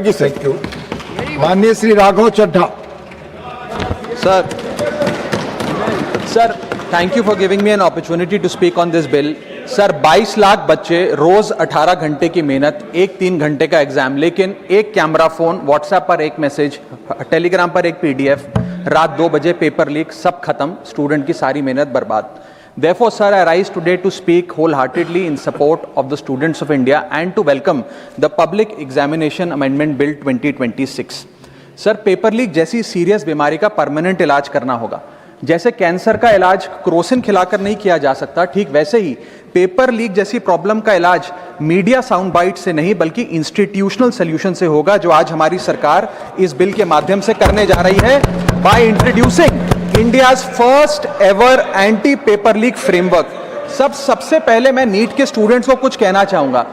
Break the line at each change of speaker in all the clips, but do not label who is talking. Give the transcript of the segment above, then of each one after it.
Thank you. माननीय Shri Raghav Chadha.
Sir, thank you for giving me an opportunity to speak on this bill. Sir, 22 lakh बच्चे, रोज 18 घंटे की मेहनत, एक 3 घंटे का एग्जाम, लेकिन एक कैमरा फोन, व्हाट्सएप पर एक मैसेज, टेलीग्राम पर एक पीडीएफ, रात 2 बजे पेपर लीक, सब खत्म, स्टूडेंट की सारी मेहनत बर्बाद। Therefore, sir, I rise today to speak wholeheartedly in support of the students of India and to welcome the Public Examination Amendment Bill 2026. Sir, paper leak जैसी सीरियस बीमारी का परमानेंट इलाज करना होगा। जैसे कैंसर का इलाज क्रोसिन खिलाकर नहीं किया जा सकता, ठीक वैसे ही पेपर लीक जैसी प्रॉब्लम का इलाज मीडिया साउंड बाइट से नहीं बल्कि इंस्टीट्यूशनल सॉल्यूशन से होगा, जो आज हमारी सरकार इस बिल के माध्यम से करने जा रही है by introducing India's first ever anti paper leak framework. सबसे पहले मैं नीट के स्टूडेंट्स को कुछ कहना चाहूंगा।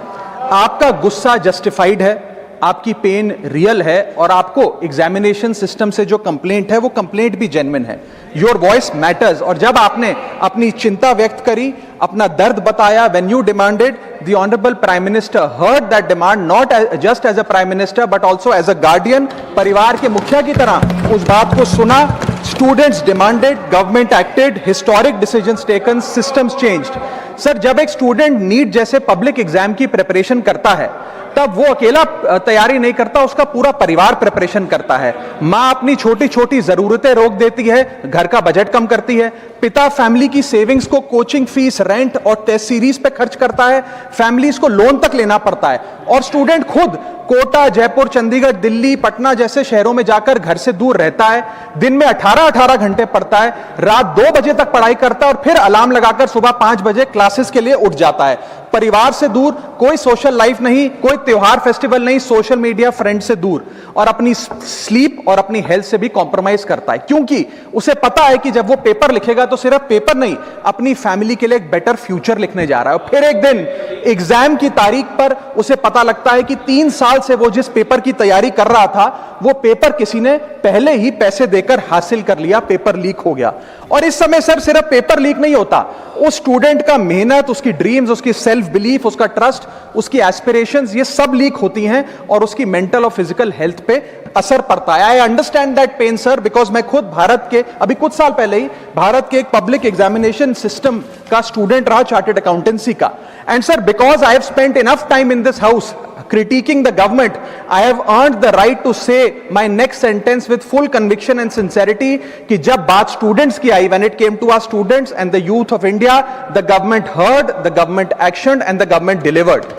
आपका गुस्सा जस्टिफाइड है, आपकी पेन रियल है और आपको एग्जामिनेशन सिस्टम से जो कंप्लेंट है वो कंप्लेंट भी जेन्युइन है। Your voice matters. और जब आपने अपनी चिंता व्यक्त करी, अपना दर्द बताया, when you demanded, the honourable prime minister heard that demand, not just as a prime minister but also as a guardian, परिवार के मुखिया की तरह उस बात को सुना। Students demanded, government acted, historic decisions taken, systems changed. Sir, जब एक स्टूडेंट नीट जैसे पब्लिक एग्जाम की प्रिपरेशन करता है तब वो अकेला तैयारी नहीं करता, उसका पूरा परिवार प्रिपरेशन करता है। माँ अपनी छोटी छोटी जरूरतें रोक देती है, घर का बजट कम करती है, पिता फैमिली की सेविंग्स को कोचिंग फीस, रेंट और टेस्ट सीरीज पे खर्च करता है, फैमिलीज को लोन तक लेना पड़ता है और स्टूडेंट खुद कोटा, जयपुर, चंडीगढ़, दिल्ली, पटना जैसे शहरों में जाकर घर से दूर रहता है, दिन में 18-18 घंटे पढ़ता है, रात 2 बजे तक पढ़ाई करता है और फिर अलार्म लगाकर सुबह 5 बजे क्लासेस के लिए उठ जाता है। परिवार से दूर, कोई सोशल लाइफ नहीं, कोई त्योहार फेस्टिवल नहीं, सोशल मीडिया, फ्रेंड से दूर, और अपनी स्लीप और अपनी हेल्थ से भी कॉम्प्रोमाइज करता है, क्योंकि उसे पता है कि जब वो पेपर लिखेगा तो सिर्फ पेपर नहीं, अपनी फैमिली के लिए एक बेटर फ्यूचर लिखने जा रहा है। और फिर एक दिन एग्जाम की तारीख पर उसे पता लगता है कि 3 साल से वो जिस पेपर की तैयारी कर रहा था वो पेपर किसी ने पहले ही पैसे देकर हासिल कर लिया, पेपर लीक हो गया। और इस समय सर सिर्फ पेपर लीक नहीं होता, उस स्टूडेंट का मेहनत, उसकी ड्रीम्स, उसकी सेल्फ बिलीफ, उसका ट्रस्ट, उसकी एस्पिरेशंस, ये सब लीक होती हैं और उसकी मेंटल और फिजिकल हेल्थ पे असर पड़ता है। I understand that pain sir, because मैं खुद भारत के, अभी कुछ साल पहले ही भारत के एक पब्लिक एग्जामिनेशन सिस्टम का स्टूडेंट रहा, चार्टर्ड अकाउंटेंसी का। And sir, because I have spent enough time in this house critiquing the government, I have earned the right to say my next sentence with full conviction and sincerity कि जब बात students की आई, when it came to our students and the youth of India, the government heard, the government actioned and the government delivered.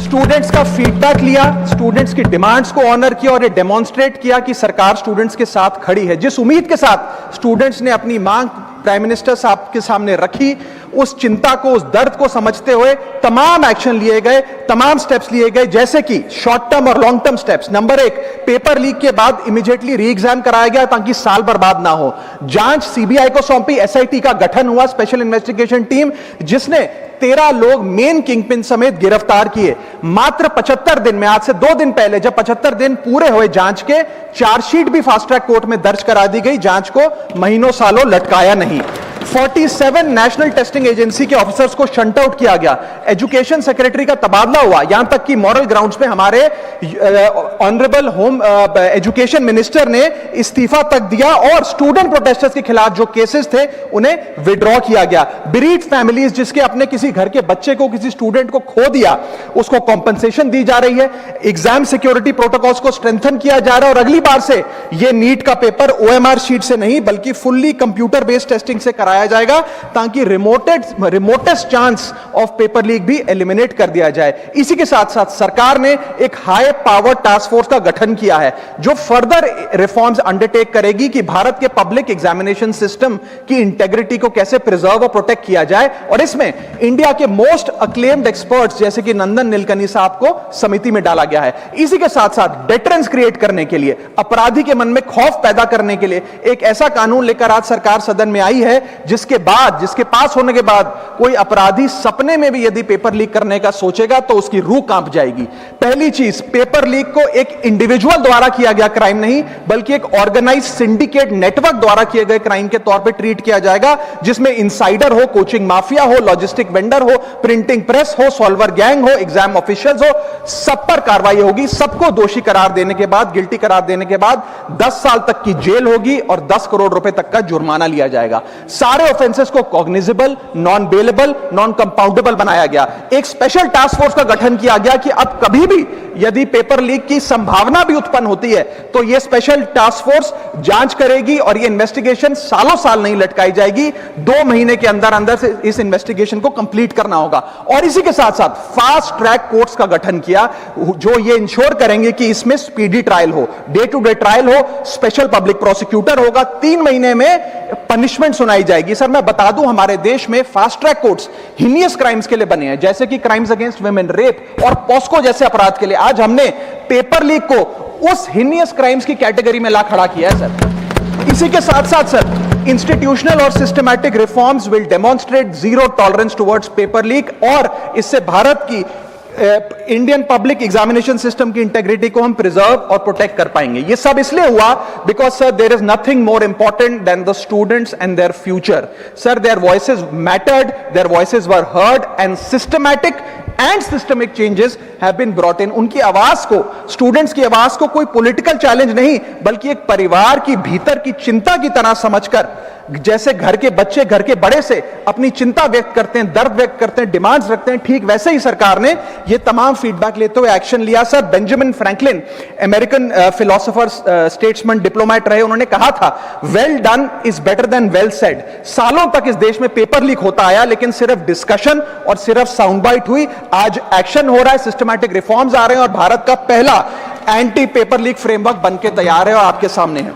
Students का feedback लिया, students की demands को honour किया और ये डेमोन्स्ट्रेट किया कि सरकार स्टूडेंट्स के साथ खड़ी है। जिस उम्मीद के साथ स्टूडेंट्स ने अपनी मांग प्राइम मिनिस्टर साहब के सामने रखी, उस चिंता को, उस दर्द को समझते हुए तमाम एक्शन लिए गए, तमाम स्टेप्स लिए गए, जैसे कि शॉर्ट टर्म और long term steps. Number 1, paper leak के बाद इमीडिएटली री एग्जाम कराया गया ताकि साल बर्बाद ना हो। जांच सीबीआई को सौंपी, एसआईटी का गठन हुआ, स्पेशल इन्वेस्टिगेशन टीम, जिसने 13 लोग मेन किंगपिन समेत गिरफ्तार किए। मात्र 75 दिन में, आज से 2 दिन पहले जब 75 दिन पूरे हुए जांच के, चार्जशीट भी फास्ट ट्रैक कोर्ट में दर्ज करा दी गई, जांच को महीनों सालों लटकाया नहीं। 47 नेशनल टेस्टिंग एजेंसी के ऑफिसर्स को शंट आउट किया गया, एजुकेशन सेक्रेटरी का तबादला हुआ, यहां तक कि मॉरल ग्राउंड्स पे हमारे ऑनरेबल होम एजुकेशन मिनिस्टर ने इस्तीफा तक दिया और स्टूडेंट प्रोटेस्टर्स के खिलाफ जो केसेस थे उन्हें विड्रॉ किया गया। बेरीड फैमिलीज जिसके अपने किसी घर के बच्चे को, किसी स्टूडेंट को खो दिया, उसको कॉम्पनसेशन दी जा रही है। एग्जाम सिक्योरिटी प्रोटोकॉल्स को स्ट्रेंथन किया जा रहा है और अगली बार से यह नीट का पेपर ओएमआर शीट से नहीं बल्कि फुल्ली कंप्यूटर बेस्ड टेस्टिंग से कराया जाएगा ताकि remotest chance of paper leak भी एलिमिनेट कर दिया जाए। इसी के साथ साथ सरकार ने एक हाई पावर टास्क फोर्स का गठन किया है जो फर्दर रिफॉर्म्स अंडरटेक करेगी कि भारत के पब्लिक एग्जामिनेशन सिस्टम की इंटेग्रिटी को कैसे प्रिजर्व और प्रोटेक्ट किया जाए। और इसमें इंडिया के मोस्ट अक्लेम्ड एक्सपर्ट्स जैसे कि नंदन नीलकनी साहब को समिति में डाला गया है। इसी के साथ साथ डेटरेंस क्रिएट करने के लिए, अपराधी के मन में खौफ पैदा करने के लिए एक ऐसा कानून लेकर आज सरकार सदन में आई है जिसके पास होने के बाद कोई अपराधी सपने में भी यदि पेपर लीक करने का सोचेगा तो उसकी रूह कांप जाएगी। पहली चीज, पेपर लीक को एक इंडिविजुअल द्वारा किया गया क्राइम नहीं, बल्कि एक ऑर्गेनाइज सिंडिकेट नेटवर्क द्वारा किए गए क्राइम के तौर पे ट्रीट किया जाएगा, जिसमें इनसाइडर हो, कोचिंग माफिया हो, लॉजिस्टिक वेंडर हो, प्रिंटिंग प्रेस हो, सॉल्वर गैंग हो, एग्जाम ऑफिशियल्स हो, सब पर कार्रवाई होगी। सबको दोषी करार देने के बाद, गिल्टी करार देने के बाद 10 साल तक की जेल होगी और 10 करोड़ रुपए तक का जुर्माना लिया जाएगा। सारे ऑफेंसेस को cognizable, non bailable, non compoundable बनाया गया। एक स्पेशल टास्क फोर्स का गठन किया गया कि अब कभी भी यदि पेपर लीक की संभावना भी उत्पन्न होती है तो यह स्पेशल टास्क फोर्स जांच करेगी और यह इन्वेस्टिगेशन सालों साल नहीं लटकाई जाएगी। 2 महीने के अंदर अंदर से इस इन्वेस्टिगेशन को कंप्लीट करना होगा। और इसी के साथ साथ फास्ट ट्रैक कोर्ट्स का गठन किया, जो ये इंश्योर करेंगे कि इसमें स्पीडी ट्रायल हो, डे टू डे ट्रायल हो, स्पेशल पब्लिक प्रोसिक्यूटर होगा, 3 महीने में पनिशमेंट सुनाई जाएगी। सर मैं बता दूं, हमारे देश में fast track courts heinous crimes के लिए बने हैं, जैसे कि क्राइम्स अगेंस्ट वुमेन, रेप और पॉस्को जैसे अपराध के लिए। आज हमने पेपर लीक को उस हीनियस क्राइम्स की कैटेगरी में ला खड़ा किया है सर। इसी के साथ साथ सर, इंस्टीट्यूशनल और systematic reforms will demonstrate zero tolerance towards paper leak, और इससे भारत की इंडियन पब्लिक एग्जामिनेशन सिस्टम की इंटेग्रिटी को हम प्रिजर्व और प्रोटेक्ट कर पाएंगे। ये सब इसलिए हुआ because sir there is nothing more important than the students and their future. Sir their voices mattered, their voices were heard and systematic and systemic changes have been brought in. उनकी आवाज को, students की आवाज को कोई political challenge नहीं, बल्कि एक परिवार की भीतर की चिंता की तरह समझकर, जैसे घर के बच्चे घर के बड़े से अपनी चिंता व्यक्त करते हैं, दर्द व्यक्त करते हैं, डिमांड्स रखते हैं, ठीक वैसे ही सरकार ने ये तमाम फीडबैक लेते हुए एक्शन लिया। Sir Benjamin Franklin, American philosopher, statesman, diplomat रहे, उन्होंने कहा था well done is better than well said. सालों तक इस देश में पेपर लीक होता आया, लेकिन सिर्फ डिस्कशन और सिर्फ साउंड बाइट हुई। आज एक्शन हो रहा है, सिस्टमैटिक रिफॉर्म्स आ रहे हैं और भारत का पहला एंटी पेपर लीक फ्रेमवर्क बनके तैयार है और आपके सामने है।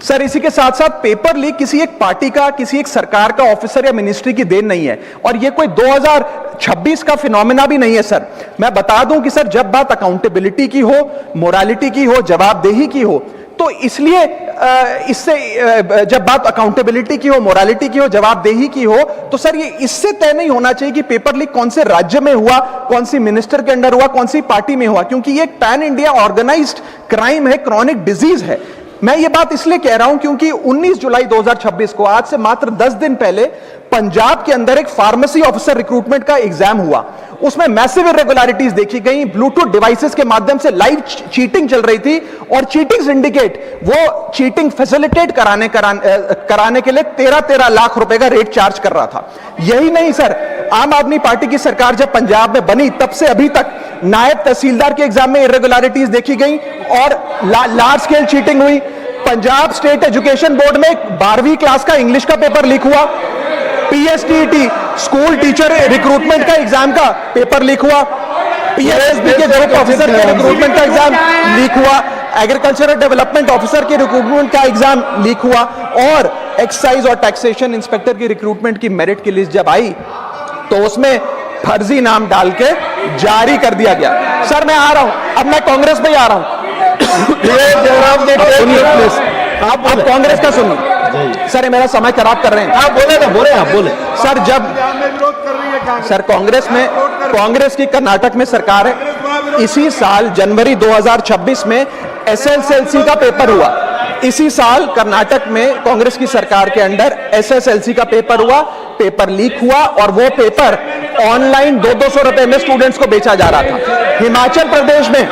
सर इसी के साथ साथ पेपर लीक किसी एक पार्टी का, किसी एक सरकार का ऑफिसर या मिनिस्ट्री की देन नहीं है, और ये कोई 2026 का फिनोमेना भी नहीं है। सर मैं बता दूं कि सर जब बात अकाउंटेबिलिटी की हो, मोरालिटी की हो, जवाबदेही की हो, तो इसलिए इससे जब बात अकाउंटेबिलिटी की हो, मोरालिटी की हो, जवाबदेही की हो, तो सर ये इससे तय नहीं होना चाहिए कि पेपर लीक कौन से राज्य में हुआ, कौन सी मिनिस्टर के अंडर हुआ, कौन सी पार्टी में हुआ, क्योंकि ये एक पैन इंडिया ऑर्गेनाइज्ड क्राइम है, क्रॉनिक डिजीज है। मैं ये बात इसलिए कह रहा हूं क्योंकि 19 जुलाई 2026 को, आज से मात्र 10 दिन पहले, पंजाब के अंदर एक फार्मेसी ऑफिसर रिक्रूटमेंट का एग्जाम हुआ। उसमें मैसिव इरेगुलरिटीज देखी गई, ब्लूटूथ डिवाइसेस के माध्यम से लाइव चीटिंग चल रही थी, और चीटिंग सिंडिकेट वो चीटिंग फैसिलिटेट कराने के लिए 13 लाख रुपए का रेट चार्ज कर रहा था। यही नहीं सर, आम आदमी पार्टी की सरकार जब पंजाब में बनी तब से अभी तक नायब तहसीलदार के एग्जाम में इरेगुलरिटीज देखी गई और लार्ज स्केल चीटिंग हुई। पंजाब स्टेट एजुकेशन बोर्ड में 12वीं क्लास का इंग्लिश का पेपर लीक हुआ, पीएसटीईटी स्कूल टीचर रिक्रूटमेंट का एग्जाम का पेपर लीक हुआ, पीएसएसबी के ग्रुप ऑफिसर के रिक्रूटमेंट का एग्जाम लीक हुआ, एग्रीकल्चरल डेवलपमेंट ऑफिसर के रिक्रूटमेंट का एग्जाम लीक हुआ, और एक्साइज और टैक्सेशन इंस्पेक्टर की रिक्रूटमेंट की मेरिट की लिस्ट जब आई तो उसमें फर्जी नाम डाल के जारी कर दिया गया। सर मैं आ रहा हूं, अब मैं कांग्रेस पे आ रहा हूं। आप कांग्रेस का सुनिए सर, मेरा समय खराब कर रहे हैं।
आप बोले।
सर जब सर कांग्रेस की कर्नाटक में सरकार है, इसी साल जनवरी 2026 में एसएसएलसी का पेपर हुआ। इसी साल कर्नाटक में कांग्रेस की सरकार के अंडर एसएसएलसी का पेपर हुआ, पेपर लीक हुआ, और वो पेपर ऑनलाइन 200 रुपए में स्टूडेंट्स को बेचा जा रहा था। हिमाचल प्रदेश में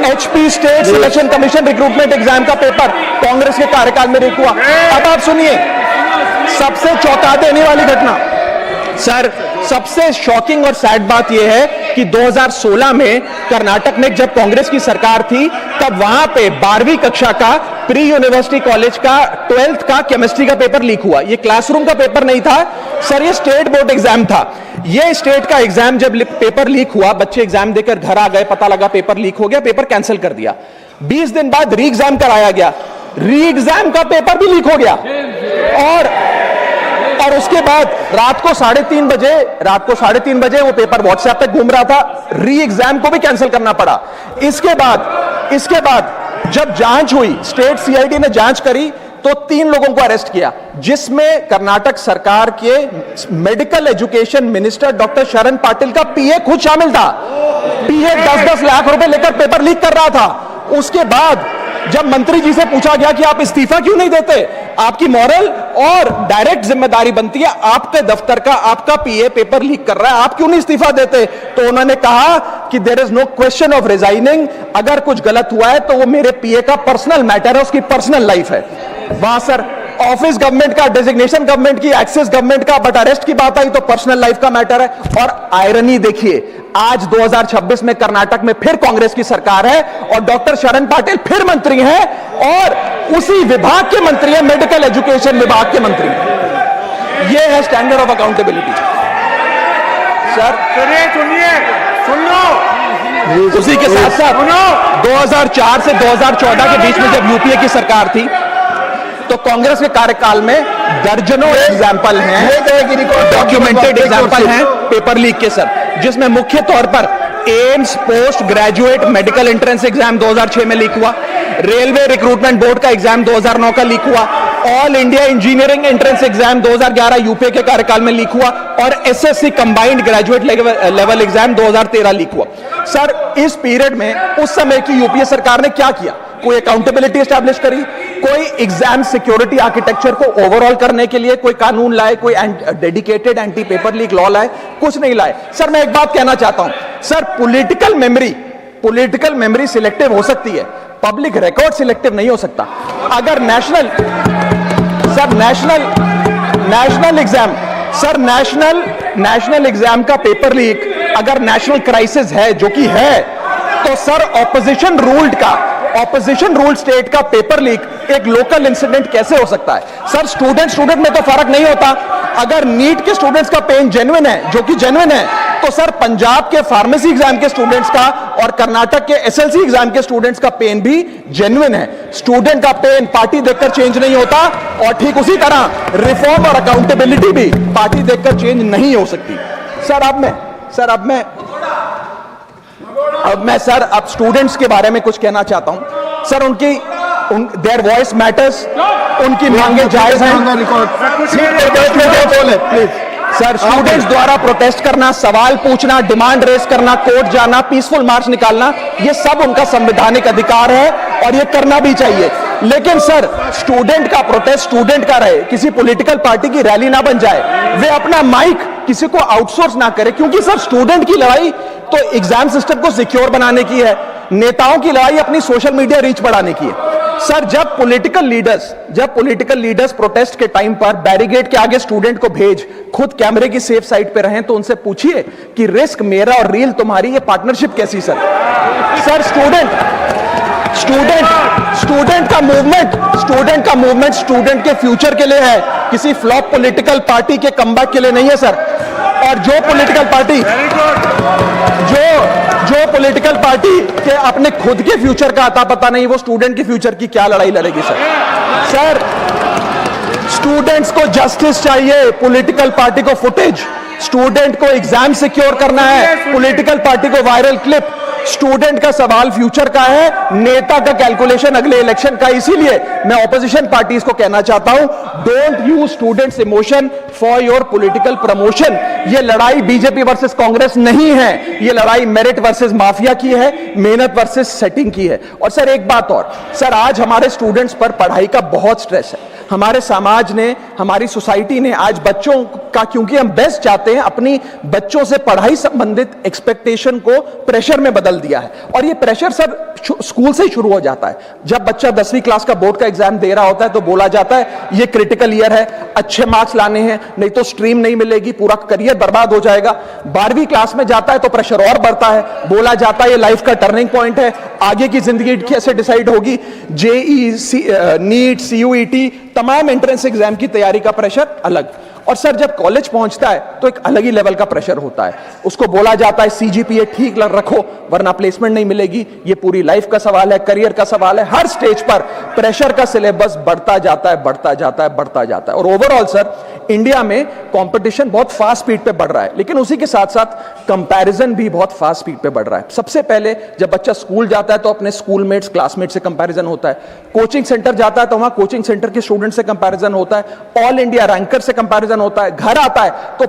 HP state selection commission recruitment exam का पेपर कांग्रेस के कार्यकाल में लीक हुआ। अब आप सुनिए सबसे चौंका देने वाली घटना। सर सबसे शॉकिंग और सैड बात यह है कि 2016 में कर्नाटक में जब कांग्रेस की सरकार थी, तब वहां पे 12वीं कक्षा का प्री यूनिवर्सिटी कॉलेज का 12th का केमिस्ट्री का पेपर लीक हुआ। ये क्लासरूम का पेपर नहीं था सर, ये स्टेट बोर्ड एग्जाम था। ये स्टेट का एग्जाम जब पेपर लीक हुआ, बच्चे एग्जाम देकर घर आ गए, पता लगा पेपर लीक हो गया, पेपर कैंसिल कर दिया। 20 दिन बाद री एग्जाम कराया गया, री एग्जाम का पेपर भी लीक हो गया, और उसके बाद रात को 3:30 बजे वो पेपर व्हाट्सएप पे घूम रहा था, री एग्जाम को भी कैंसिल करना पड़ा। इसके बाद जब जांच हुई, स्टेट सीआईडी ने जांच करी, तो 3 लोगों को अरेस्ट किया, जिसमें कर्नाटक सरकार के मेडिकल एजुकेशन मिनिस्टर डॉक्टर शरण पाटिल का पीए खुद शामिल था। पीए 10-10 लाख रुपए लेकर पेपर लीक कर रहा था। उसके बाद जब मंत्री जी से पूछा गया कि आप इस्तीफा क्यों नहीं देते, आपकी मॉरल और डायरेक्ट जिम्मेदारी बनती है, आपके दफ्तर का आपका पीए पेपर लीक कर रहा है, आप क्यों नहीं इस्तीफा देते? तो उन्होंने कहा कि there is no question of resigning, अगर कुछ गलत हुआ है तो वो मेरे पीए का पर्सनल मैटर है, उसकी पर्सनल लाइफ है। वहां सर ऑफिस गवर्नमेंट का, डेजिग्नेशन गवर्नमेंट की, एक्सेस गवर्नमेंट का, बट अरेस्ट की बात आई तो पर्सनल लाइफ का मैटर है। और आयरनी देखिए, आज 2026 में कर्नाटक में फिर कांग्रेस की सरकार है और डॉक्टर शरण पाटिल फिर मंत्री हैं और उसी विभाग के मंत्री हैं, मेडिकल एजुकेशन विभाग के मंत्री हैं। ये है स्टैंडर्ड ऑफ अकाउंटेबिलिटी। सर सुन लो, उसी के साथ साथ 2004 से 2014 के बीच में जब यूपीए की सरकार थी तो कांग्रेस के कार्यकाल में दर्जनों एग्जाम्पल हैं, डॉक्यूमेंटेड एग्जाम्पल हैं पेपर लीक के सर, जिसमें मुख्य तौर पर AIIMS post graduate medical entrance exam 2006 में लीक हुआ, रेलवे रिक्रूटमेंट बोर्ड का एग्जाम 2009 का लीक हुआ, all India engineering entrance exam 2011 UPA के कार्यकाल में लीक हुआ और SSC combined graduate level exam 2013 leak हुआ। सर इस पीरियड में उस समय की यूपीए सरकार ने क्या किया? कोई अकाउंटेबिलिटी एस्टैब्लिश करी, कोई एग्जाम सिक्योरिटी आर्किटेक्चर को ओवरऑल करने के लिए कोई कानून लाए, कोई dedicated anti paper leak law लाए? कुछ नहीं लाए। सर मैं एक बात कहना चाहता हूं, सर पॉलिटिकल मेमोरी सिलेक्टिव हो सकती है, पब्लिक रिकॉर्ड सिलेक्टिव नहीं हो सकता। अगर नेशनल एग्जाम का पेपर लीक अगर नेशनल क्राइसिस है, जो कि है, तो सर ऑपोजिशन रूल्ड स्टेट का पेपर लीक एक लोकल इंसिडेंट कैसे हो सकता है? सर स्टूडेंट में तो फर्क नहीं होता। अगर नीट के स्टूडेंट्स का पेन जेन्युइन है, जो कि जेन्युइन है, तो सर पंजाब के फार्मेसी एग्जाम के स्टूडेंट्स का और कर्नाटक के एसएलसी एग्जाम के स्टूडेंट्स का पेन भी जेन्युइन है। स्टूडेंट का पेन पार्टी देखकर चेंज नहीं होता और ठीक उसी तरह रिफॉर्म और अकाउंटेबिलिटी भी पार्टी देखकर चेंज नहीं हो सकती। अब मैं स्टूडेंट्स के बारे में कुछ कहना चाहता हूं। सर देयर वॉइस मैटर्स, उनकी मांगे जायज हैं। सर स्टूडेंट्स द्वारा प्रोटेस्ट करना, सवाल पूछना, डिमांड रेस करना, कोर्ट जाना, पीसफुल मार्च निकालना, ये सब उनका संवैधानिक अधिकार है और ये करना भी चाहिए। लेकिन सर स्टूडेंट का प्रोटेस्ट स्टूडेंट का रहे, किसी पॉलिटिकल पार्टी की रैली ना बन जाए, वे अपना माइक किसी को आउटसोर्स ना करे, क्योंकि सर स्टूडेंट की लड़ाई तो एग्जाम सिस्टम को सिक्योर बनाने की है, नेताओं की लड़ाई अपनी सोशल मीडिया रीच बढ़ाने की है। सर जब पॉलिटिकल लीडर्स प्रोटेस्ट के टाइम पर बैरिकेड के आगे स्टूडेंट को भेज खुद कैमरे की सेफ साइड पे रहें, तो उनसे पूछिए कि रिस्क मेरा और रील तुम्हारी, ये पार्टनरशिप कैसी? सर स्टूडेंट का मूवमेंट स्टूडेंट के फ्यूचर के लिए है, किसी फ्लॉप पॉलिटिकल पार्टी के कमबैक के लिए नहीं है सर। और जो पॉलिटिकल पार्टी के अपने खुद के फ्यूचर का आता पता नहीं, वो स्टूडेंट के फ्यूचर की क्या लड़ाई लड़ेगी सर? स्टूडेंट्स को जस्टिस चाहिए, पॉलिटिकल पार्टी को फुटेज। स्टूडेंट को एग्जाम सिक्योर करना है, पॉलिटिकल पार्टी को वायरल क्लिप। स्टूडेंट का सवाल फ्यूचर का है, नेता का कैलकुलेशन अगले इलेक्शन का। इसीलिए मैं ऑपोजिशन पार्टीज को कहना चाहता हूं, don't use students emotion for your political promotion. ये लड़ाई बीजेपी वर्सेस कांग्रेस नहीं है, ये लड़ाई मेरिट वर्सेस माफिया की है, मेहनत वर्सेस सेटिंग की है। और सर एक बात और, सर आज हमारे स्टूडेंट्स पर पढ़ाई का बहुत स्ट्रेस है। हमारे समाज ने, हमारी सोसाइटी ने आज बच्चों का, क्योंकि हम बेस्ट चाहते हैं, अपनी बच्चों से पढ़ाई संबंधित एक्सपेक्टेशन को प्रेशर में बदल दिया है। और ये प्रेशर सर स्कूल से ही शुरू हो जाता है। जब बच्चा 10वीं क्लास का बोर्ड का एग्जाम दे रहा होता है तो बोला जाता है ये क्रिटिकल ईयर है, अच्छे मार्क्स लाने हैं, नहीं तो स्ट्रीम नहीं मिलेगी, पूरा करियर बर्बाद हो जाएगा। 12वीं क्लास में जाता है तो प्रेशर और बढ़ता है, बोला जाता है ये लाइफ का टर्निंग पॉइंट है, आगे की जिंदगी कैसे डिसाइड होगी। जेई, नीट, सीयूईटी, तमाम एंट्रेंस एग्जाम की तैयारी का प्रेशर अलग। और सर जब कॉलेज पहुंचता है तो एक अलग ही लेवल का प्रेशर होता है। उसको बोला जाता है सीजीपीए ठीक रखो वरना प्लेसमेंट नहीं मिलेगी। ये पूरी लाइफ का सवाल है, करियर का सवाल है। हर स्टेज पर प्रेशर का सिलेबस बढ़ता जाता है। और ओवरऑल सर इंडिया में कंपटीशन बहुत फास्ट स्पीड पे बढ़ रहा है, लेकिन उसी के साथ साथ कंपैरिजन भी बहुत फास्ट स्पीड पे बढ़ रहा है। सबसे पहले जब बच्चा स्कूल जाता है तो अपने स्कूलमेट्स, क्लासमेट से कंपैरिजन होता है। कोचिंग सेंटर जाता है तो वहां कोचिंग सेंटर के स्टूडेंट से कंपैरिजन होता है। ऑल इंडिया रैंकर से कंपैरिजन कंपैरिजन होता है, घर आता है तो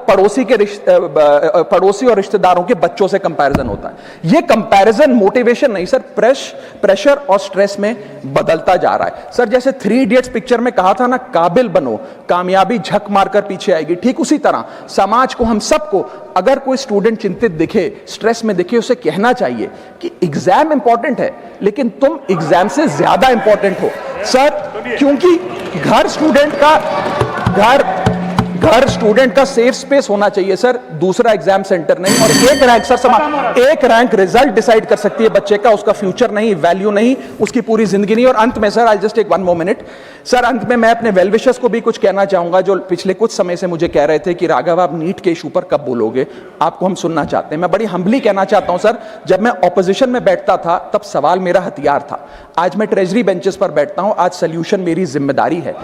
पड़ोसी और रिश्तेदारों के बच्चों से कंपैरिजन होता है। ये कंपैरिजन मोटिवेशन नहीं सर, प्रेशर और स्ट्रेस में बदलता जा रहा है। सर जैसे 3 इडियट्स पिक्चर में कहा था ना, काबिल बनो, कामयाबी झक मारकर पीछे आएगी, ठीक उसी तरह समाज को, हम सबको, अगर कोई स्टूडेंट चिंतित दिखे, स्ट्रेस में दिखे, उसे कहना चाहिए कि एग्जाम इंपॉर्टेंट है लेकिन तुम एग्जाम से ज्यादा इंपॉर्टेंट हो सर, क्योंकि घर स्टूडेंट का सेफ स्पेस होना चाहिए सर, दूसरा एग्जाम सेंटर नहीं। और एक रैंक रिजल्ट डिसाइड कर सकती है बच्चे का, उसका फ्यूचर नहीं, वैल्यू नहीं, उसकी पूरी जिंदगी नहीं। और अंत में sir, I just take 1 more minute sir, अंत में मैं अपने वेल विशर्स को भी कुछ कहना चाहूंगा जो पिछले कुछ समय से मुझे कह रहे थे कि राघव आप नीट के इशू पर कब बोलोगे, आपको हम सुनना चाहते हैं। मैं बड़ी हम्बली कहना चाहता हूं सर, जब मैं ऑपोजिशन में बैठता था तब सवाल मेरा हथियार था, आज मैं ट्रेजरी बेंचेस पर बैठता हूं, आज सोल्यूशन मेरी जिम्मेदारी है।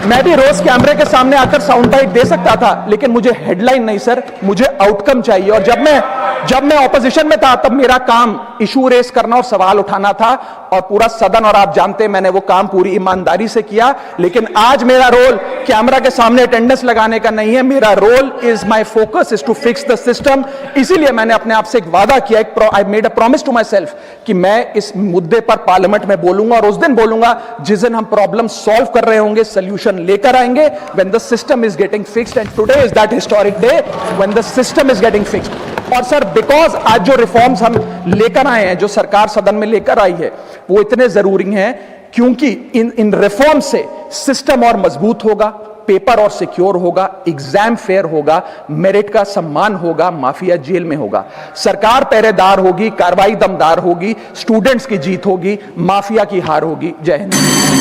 मैं भी रोज कैमरे के सामने आकर साउंड बाइट दे सकता था, लेकिन मुझे हेडलाइन नहीं सर, मुझे आउटकम चाहिए। और जब मैं ऑपोजिशन में था तब मेरा काम इशू रेस करना और सवाल उठाना था, और पूरा सदन और आप जानते हैं मैंने वो काम पूरी ईमानदारी से किया। लेकिन आज मेरा रोल कैमरा के सामने अटेंडेंस लगाने का नहीं है, मेरा role is my focus is to fix the system. इसीलिए मैंने अपने आप से एक वादा किया, I made a promise to myself कि मैं इस मुद्दे पर पार्लियामेंट में बोलूंगा, और उस दिन बोलूंगा जिस दिन हम प्रॉब्लम सॉल्व कर रहे होंगे, सोल्यूशन लेकर आएंगे, when the system is getting fixed, and today is that historic day when the system is getting fixed। और सर बिकॉज आज जो रिफॉर्म्स हम लेकर आए हैं, जो सरकार सदन में लेकर आई है, वो इतने जरूरी हैं क्योंकि इन रिफॉर्म से सिस्टम और मजबूत होगा, पेपर और सिक्योर होगा, एग्जाम फेयर होगा, मेरिट का सम्मान होगा, माफिया जेल में होगा, सरकार पहरेदार होगी, कार्रवाई दमदार होगी, स्टूडेंट्स की जीत होगी, माफिया की हार होगी। जय हिंद।